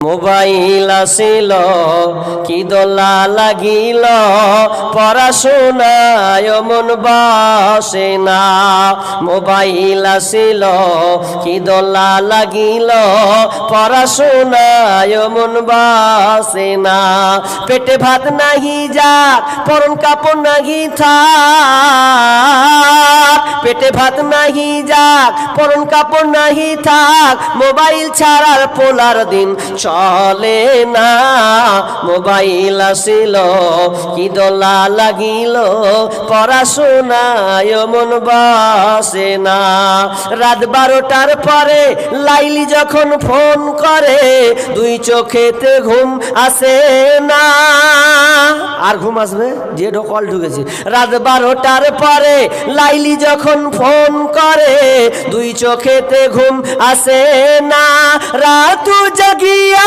Mobile আসিল কি দোলা লাগিল, পড়াশোনায় মন বসে না। মোবাইল আসিল কি দোলা লাগিল, পড়াশোনায় মন বসে না। পেটে ভাত নাহি যাক, পরন কাপড় নাহি থাক। পেটে ভাত নাহি যাক, পরন কাপড় নাহি থাক, মোবাইল ছাড়ার পোলার দিন চলে না। মোবাইল আসিল কি দোলা লাগিল, পড়াশোনায় মন বসে না। রাত 12টার পরে লাইলি যখন ফোন করে, দুই চোখেতে ঘুম আসে না। আর ঘুম আসবে যে কল ঢুকেছে। রাত 12টার পরে লাইলি যখন ফোন করে, দুই চোখেতে ঘুম আসে না। রাত জাগিয়া